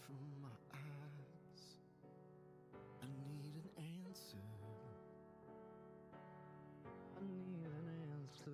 from my eyes. I need an answer. I need an answer.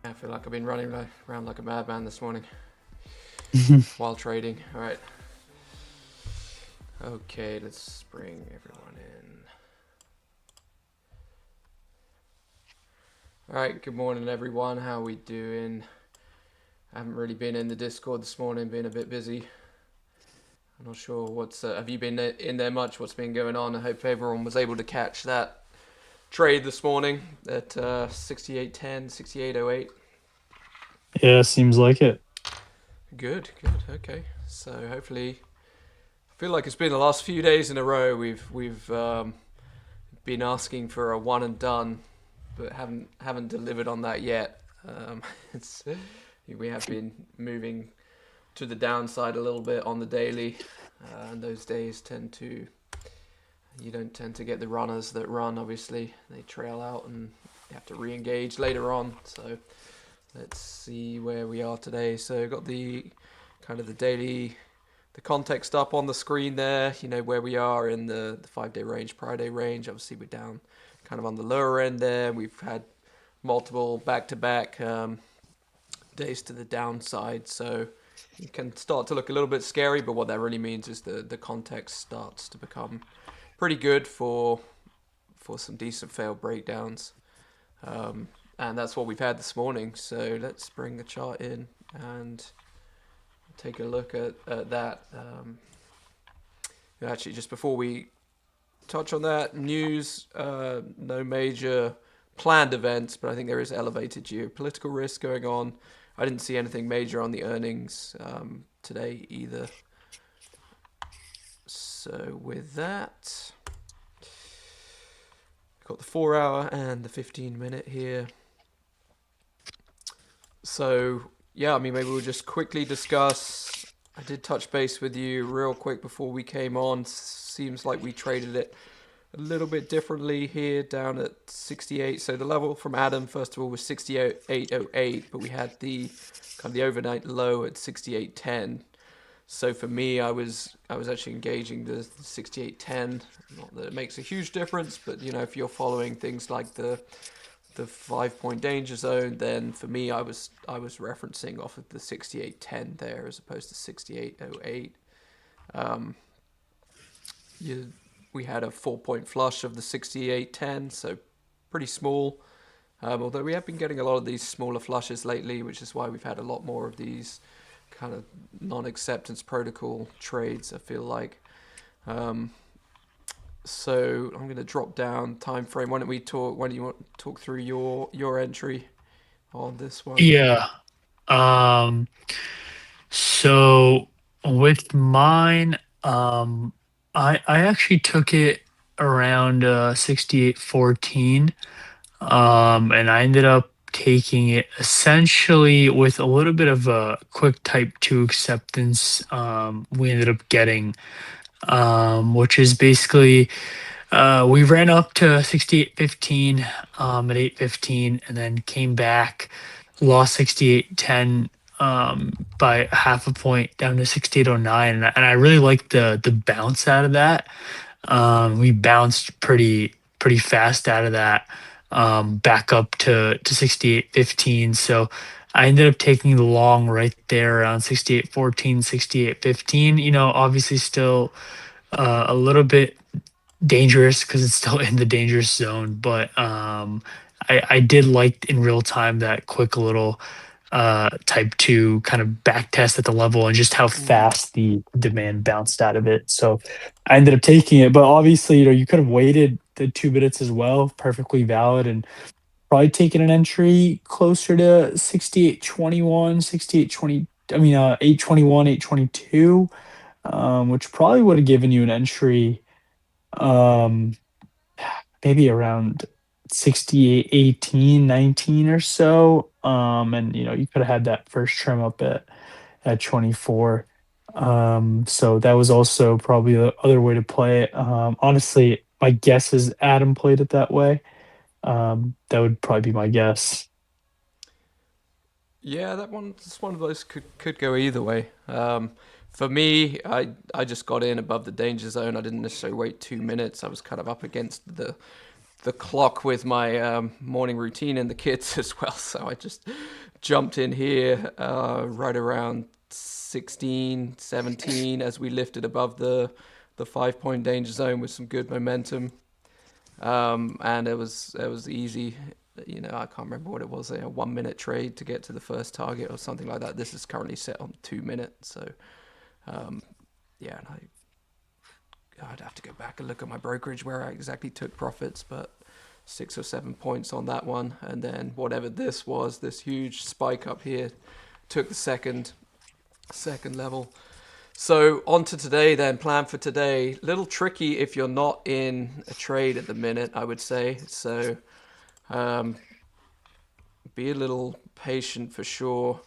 I feel like I've been running around like a madman this morning while trading. All right. Okay, let's bring everyone in. All right, good morning, everyone. How are we doing? I haven't really been in the Discord this morning, been a bit busy. I'm not sure what's... have you been in there much? What's been going on? I hope everyone was able to catch that trade this morning at 68.10, 68.08. Yeah, seems like it. Good. Okay, so hopefully, I feel like it's been the last few days in a row we've been asking for a one and done, but haven't delivered on that yet. We have been moving to the downside a little bit on the daily, and those days you don't tend to get the runners that run. Obviously, they trail out and you have to re-engage later on. So let's see where we are today. So got the kind of the daily, the context up on the screen there. You know where we are in the 5-day range, Friday range. Obviously we're down kind of on the lower end there. We've had multiple back-to-back days to the downside. So it can start to look a little bit scary, but what that really means is the context starts to become pretty good for some decent failed breakdowns. And that's what we've had this morning. So let's bring the chart in and take a look at that. Actually, just before we touch on that, news, no major planned events, but I think there is elevated geopolitical risk going on. I didn't see anything major on the earnings today either. So with that, got the 4-hour and the 15-minute here. So yeah, I mean, maybe we'll just quickly discuss. I did touch base with you real quick before we came on. Seems like we traded it a little bit differently here, down at 68. So the level from Adam, first of all, was 68.08, but we had the kind of the overnight low at 68.10. So for me, I was actually engaging the 68.10. Not that it makes a huge difference, but you know, if you're following things like the 5-point danger zone, then for me, I was referencing off of the 68.10 there as opposed to 68.08. We had a 4-point flush of the 68.10, so pretty small. Although we have been getting a lot of these smaller flushes lately, which is why we've had a lot more of these kind of non-acceptance protocol trades, I feel like. So I'm going to drop down time frame. Why don't you want to talk through your entry on this one? Yeah. So with mine, I actually took it around 68.14. And I ended up taking it essentially with a little bit of a quick type 2 acceptance. We ended up getting, which is basically we ran up to 68.15 at 8:15, and then came back, lost 68.10 by half a point down to 68.09, and I really like the bounce out of that. We bounced pretty fast out of that, back up to 68.15. So I ended up taking the long right there around 68.14, 68.15. You know, obviously still a little bit dangerous because it's still in the dangerous zone. But I did like in real time that quick little type 2 kind of back test at the level and just how Mm. fast the demand bounced out of it. So I ended up taking it, but obviously, you could have waited the 2 minutes as well, perfectly valid, and probably taken an entry closer to 68.21, 68.20. I mean, 8.21, 8.22, which probably would have given you an entry, um, maybe around 68, 18, 19 or so. And you could have had that first trim up at 24. So that was also probably the other way to play it. Honestly, my guess is Adam played it that way. That would probably be my guess. Yeah, that one. This one of those could go either way. For me, I just got in above the danger zone. I didn't necessarily wait 2 minutes. I was kind of up against the clock with my morning routine and the kids as well. So I just jumped in here right around 16, 17 as we lifted above the 5 point danger zone with some good momentum. And it was easy. I can't remember what it was. A 1 minute trade to get to the first target or something like that. This is currently set on 2 minutes. So um, yeah, and I'd have to go back and look at my brokerage where I exactly took profits, but 6 or 7 points on that one, and then whatever this was, this huge spike up here, took the second level. So on to today then, plan for today. Little tricky if you're not in a trade at the minute, I would say. So um, be a little patient for sure.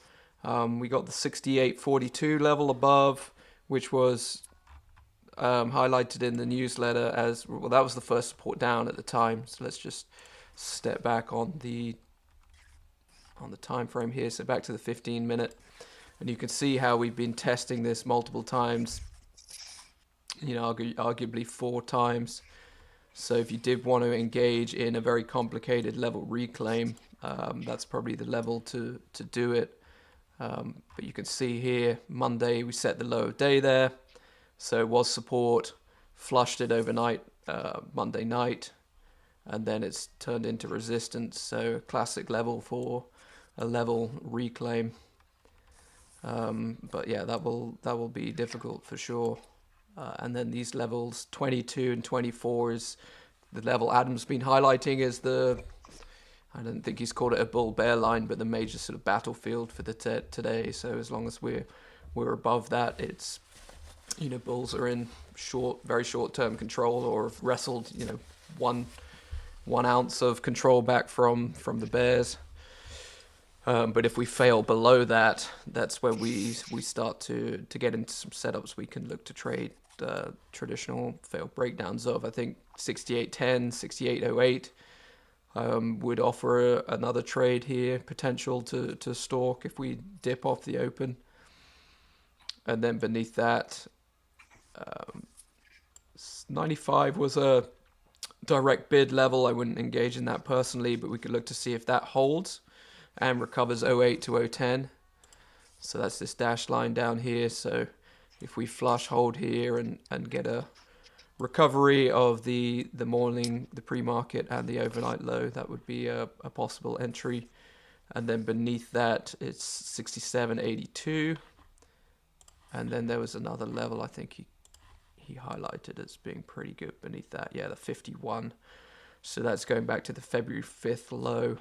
We got the 68.42 level above, which was highlighted in the newsletter as well. That was the first support down at the time. So let's just step back on the time frame here. So back to the 15 minute, and you can see how we've been testing this multiple times. Arguably 4 times. So if you did want to engage in a very complicated level reclaim, that's probably the level to do it. But you can see here, Monday we set the low of day there. So it was support, flushed it overnight, Monday night, and then it's turned into resistance. So classic level for a level reclaim. But yeah, that will be difficult for sure. And then these levels 22 and 24 is the level Adam's been highlighting is I don't think he's called it a bull bear line, but the major sort of battlefield for the today. So as long as we're above that, it's bulls are in very short term control or have wrestled one ounce of control back from the bears. But if we fail below that, that's where we start to get into some setups we can look to trade traditional failed breakdowns of. I think 68.10, 68.08 would offer another trade here, potential to stalk if we dip off the open. And then beneath that, 95 was a direct bid level. I wouldn't engage in that personally, but we could look to see if that holds and recovers 08 to 010. So that's this dashed line down here. So if we flush hold here and get a recovery of the morning, the pre-market and the overnight low, that would be a possible entry. And then beneath that, it's 67.82. And then there was another level I think he highlighted as being pretty good beneath that. Yeah, the 51. So that's going back to the February 5th low.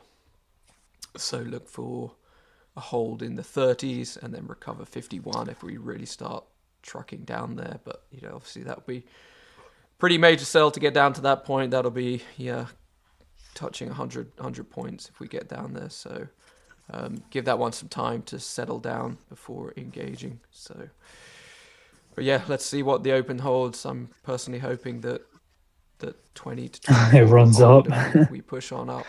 So look for a hold in the 30s and then recover 51 if we really start trucking down there. But obviously that would be pretty major sell to get down to that point. That'll be touching 100 points if we get down there. So give that one some time to settle down before engaging. So, but yeah, let's see what the open holds. I'm personally hoping that 20 to 24 It will runs hold up. and we push on up.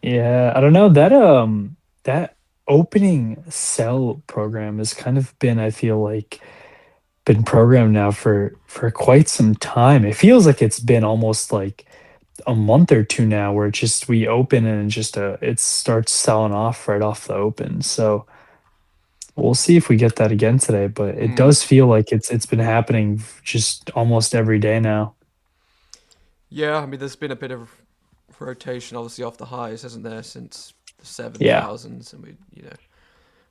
Yeah, I don't know. That opening sell program has kind of been, I feel like, been programmed now for quite some time. It feels like it's been almost like a month or two now where we open and it starts selling off right off the open. So we'll see if we get that again today, but it Mm. does feel like it's been happening just almost every day now. Yeah, I mean, there's been a bit of rotation, obviously, off the highs, hasn't there, since the Yeah. 7,000s, and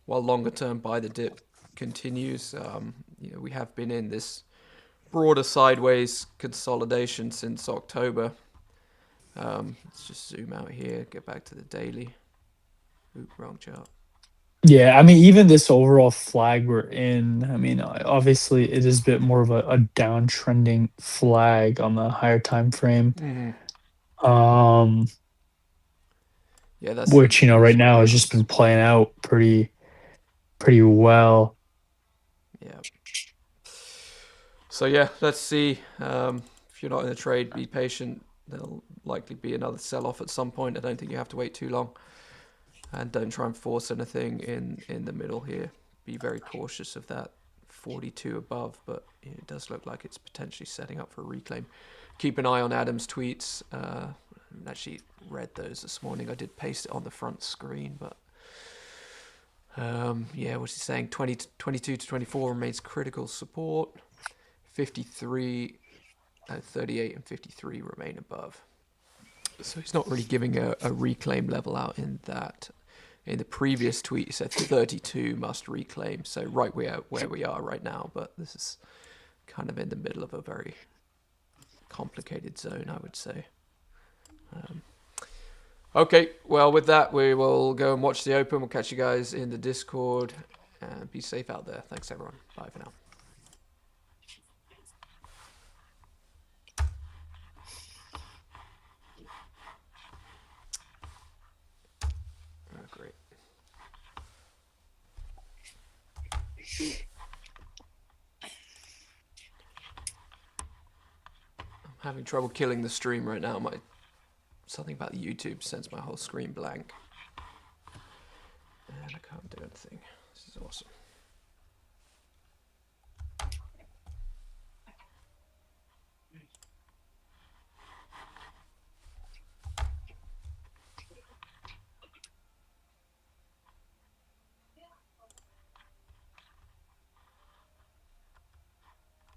while longer term buy the dip continues, we have been in this broader sideways consolidation since October. Let's just zoom out here, get back to the daily. Oop, wrong chart. Yeah, I mean, even this overall flag we're in, I mean, obviously it is a bit more of a downtrending flag on the higher time frame. Um, Yeah, that's the which, right now has just response. been playing out pretty well. Yeah. So yeah, let's see. If you're not in the trade, be patient. There'll likely be another sell-off at some point. I don't think you have to wait too long. And don't try and force anything in the middle here. Be very cautious of that 42 above, but it does look like it's potentially setting up for a reclaim. Keep an eye on Adam's tweets. I actually read those this morning. I did paste it on the front screen, but yeah, what's he saying? 22 to 24 remains critical support. 53, 38 and 53 remain above. So he's not really giving a reclaim level out in that. In the previous tweet, he said 32 must reclaim. So right where we are right now, but this is kind of in the middle of a very complicated zone, I would say. Okay, well, with that, we will go and watch the Open. We'll catch you guys in the Discord. And be safe out there. Thanks, everyone. Bye for now. Great. I'm having trouble killing the stream right now. Something about the YouTube sends my whole screen blank. And I can't do anything. This is awesome.